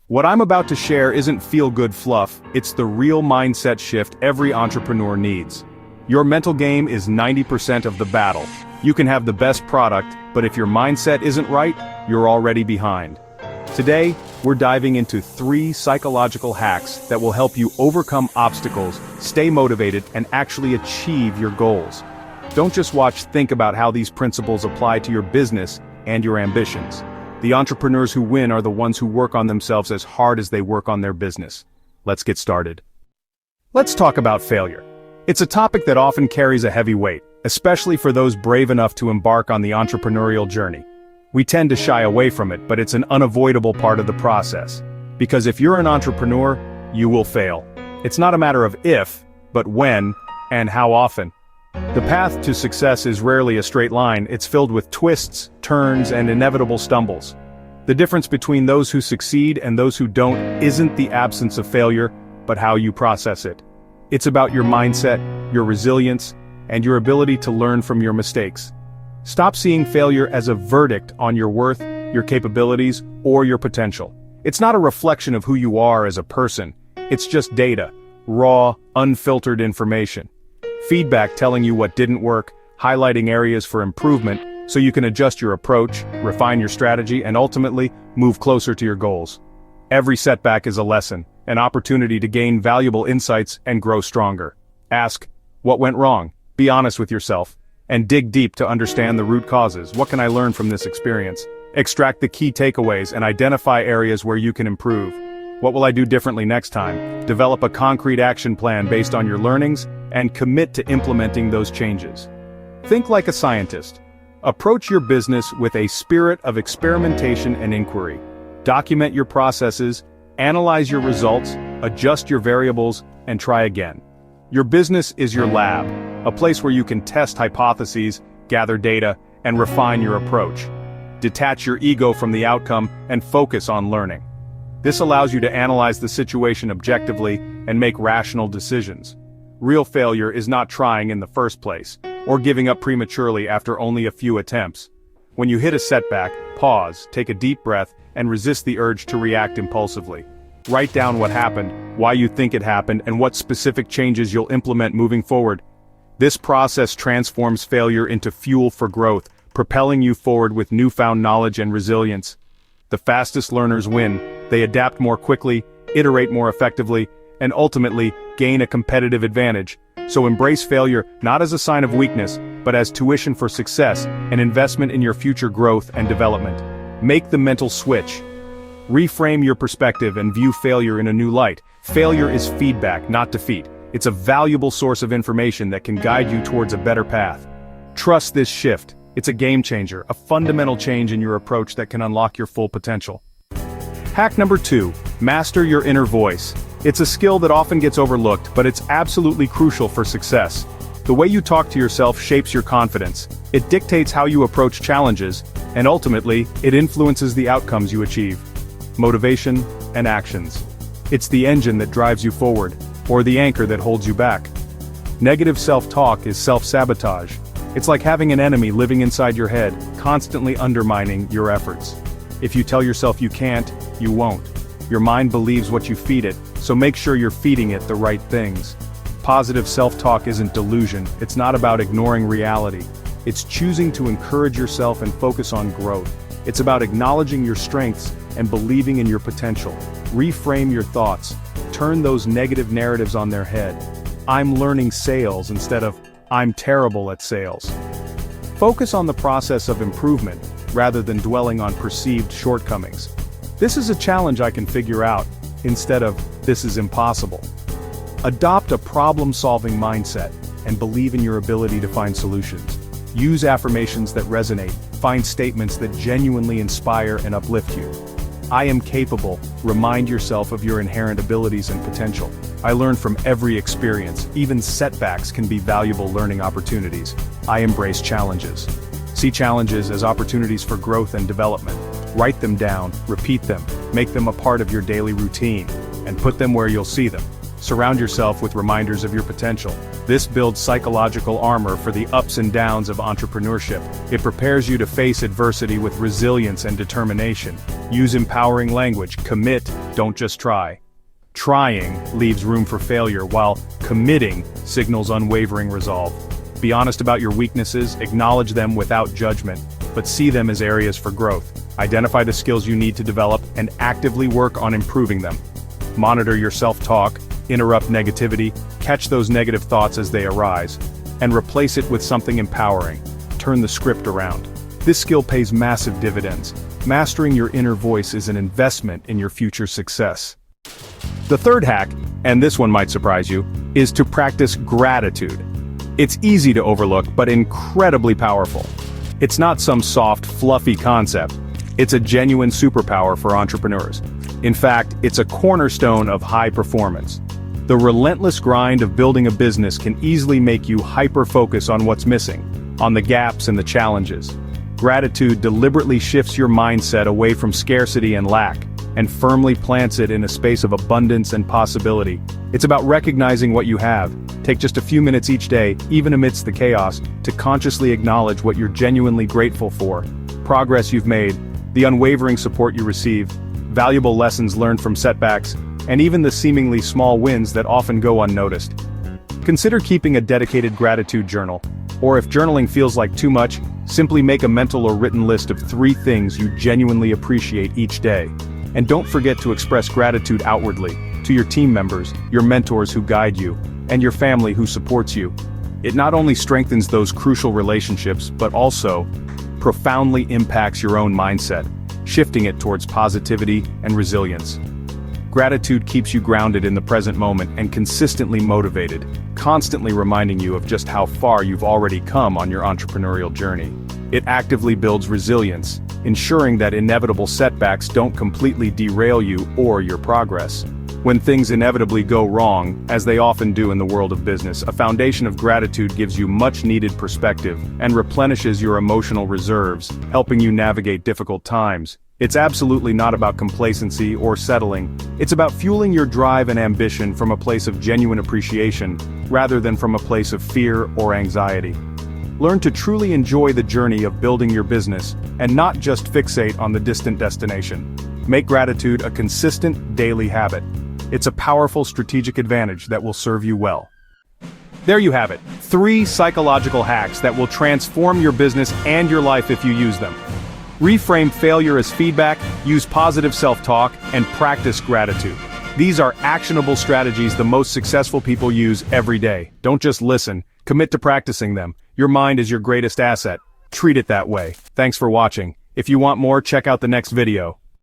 What I'm about to share isn't feel-good fluff, it's the real mindset shift every entrepreneur needs. Your mental game is 90% of the battle. You can have the best product, but if your mindset isn't right, you're already behind. Today, we're diving into 3 psychological hacks that will help you overcome obstacles, stay motivated, and actually achieve your goals. Don't just think about how these principles apply to your business and your ambitions. The entrepreneurs who win are the ones who work on themselves as hard as they work on their business. Let's get started. Let's talk about failure. It's a topic that often carries a heavy weight, especially for those brave enough to embark on the entrepreneurial journey. We tend to shy away from it, but it's an unavoidable part of the process. Because if you're an entrepreneur, you will fail. It's not a matter of if, but when, and how often. The path to success is rarely a straight line, it's filled with twists, turns, and inevitable stumbles. The difference between those who succeed and those who don't isn't the absence of failure, but how you process it. It's about your mindset, your resilience, and your ability to learn from your mistakes. Stop seeing failure as a verdict on your worth, your capabilities, or your potential. It's not a reflection of who you are as a person, it's just data, raw, unfiltered information. Feedback telling you what didn't work, highlighting areas for improvement, so you can adjust your approach, refine your strategy, and ultimately, move closer to your goals. Every setback is a lesson, an opportunity to gain valuable insights and grow stronger. Ask, what went wrong? Be honest with yourself, and dig deep to understand the root causes. What can I learn from this experience? Extract the key takeaways and identify areas where you can improve. What will I do differently next time? Develop a concrete action plan based on your learnings, and commit to implementing those changes. Think like a scientist. Approach your business with a spirit of experimentation and inquiry. Document your processes, analyze your results, adjust your variables, and try again. Your business is your lab, a place where you can test hypotheses, gather data, and refine your approach. Detach your ego from the outcome and focus on learning. This allows you to analyze the situation objectively and make rational decisions. Real failure is not trying in the first place, or giving up prematurely after only a few attempts. When you hit a setback, pause, take a deep breath, and resist the urge to react impulsively. Write down what happened, why you think it happened, and what specific changes you'll implement moving forward. This process transforms failure into fuel for growth, propelling you forward with newfound knowledge and resilience. The fastest learners win. They adapt more quickly, iterate more effectively, and ultimately, gain a competitive advantage. So embrace failure not as a sign of weakness, but as tuition for success, an investment in your future growth and development. Make the mental switch. Reframe your perspective and view failure in a new light. Failure is feedback, not defeat. It's a valuable source of information that can guide you towards a better path. Trust this shift. It's a game changer, a fundamental change in your approach that can unlock your full potential. Hack number 2, master your inner voice. It's a skill that often gets overlooked, but it's absolutely crucial for success. The way you talk to yourself shapes your confidence. It dictates how you approach challenges, and ultimately, it influences the outcomes you achieve. Motivation and actions. It's the engine that drives you forward, or the anchor that holds you back. Negative self-talk is self-sabotage. It's like having an enemy living inside your head, constantly undermining your efforts. If you tell yourself you can't, you won't. Your mind believes what you feed it, so make sure you're feeding it the right things. Positive self-talk isn't delusion, it's not about ignoring reality. It's choosing to encourage yourself and focus on growth. It's about acknowledging your strengths and believing in your potential. Reframe your thoughts. Turn those negative narratives on their head. I'm learning sales instead of, I'm terrible at sales. Focus on the process of improvement, rather than dwelling on perceived shortcomings. This is a challenge I can figure out, instead of, this is impossible. Adopt a problem-solving mindset, and believe in your ability to find solutions. Use affirmations that resonate, find statements that genuinely inspire and uplift you. I am capable, remind yourself of your inherent abilities and potential. I learn from every experience, even setbacks can be valuable learning opportunities. I embrace challenges. See challenges as opportunities for growth and development. Write them down, repeat them, make them a part of your daily routine, and put them where you'll see them. Surround yourself with reminders of your potential. This builds psychological armor for the ups and downs of entrepreneurship. It prepares you to face adversity with resilience and determination. Use empowering language. Commit, don't just try. Trying leaves room for failure, while committing signals unwavering resolve. Be honest about your weaknesses, acknowledge them without judgment, but see them as areas for growth. Identify the skills you need to develop and actively work on improving them. Monitor your self-talk, interrupt negativity, catch those negative thoughts as they arise, and replace it with something empowering. Turn the script around. This skill pays massive dividends. Mastering your inner voice is an investment in your future success. The third hack, and this one might surprise you, is to practice gratitude. It's easy to overlook, but incredibly powerful. It's not some soft, fluffy concept. It's a genuine superpower for entrepreneurs. In fact, it's a cornerstone of high performance. The relentless grind of building a business can easily make you hyper-focus on what's missing, on the gaps and the challenges. Gratitude deliberately shifts your mindset away from scarcity and lack, and firmly plants it in a space of abundance and possibility. It's about recognizing what you have. Take just a few minutes each day, even amidst the chaos, to consciously acknowledge what you're genuinely grateful for. Progress you've made, the unwavering support you receive, valuable lessons learned from setbacks, and even the seemingly small wins that often go unnoticed. Consider keeping a dedicated gratitude journal, or if journaling feels like too much, simply make a mental or written list of 3 things you genuinely appreciate each day. And don't forget to express gratitude outwardly, to your team members, your mentors who guide you, and your family who supports you. It not only strengthens those crucial relationships, but also profoundly impacts your own mindset, shifting it towards positivity and resilience. Gratitude keeps you grounded in the present moment and consistently motivated, constantly reminding you of just how far you've already come on your entrepreneurial journey. It actively builds resilience, ensuring that inevitable setbacks don't completely derail you or your progress. When things inevitably go wrong, as they often do in the world of business, a foundation of gratitude gives you much-needed perspective and replenishes your emotional reserves, helping you navigate difficult times. It's absolutely not about complacency or settling. It's about fueling your drive and ambition from a place of genuine appreciation, rather than from a place of fear or anxiety. Learn to truly enjoy the journey of building your business, and not just fixate on the distant destination. Make gratitude a consistent, daily habit. It's a powerful strategic advantage that will serve you well. There you have it, 3 psychological hacks that will transform your business and your life if you use them. Reframe failure as feedback, use positive self-talk, and practice gratitude. These are actionable strategies the most successful people use every day. Don't just listen, commit to practicing them. Your mind is your greatest asset. Treat it that way. Thanks for watching. If you want more, check out the next video.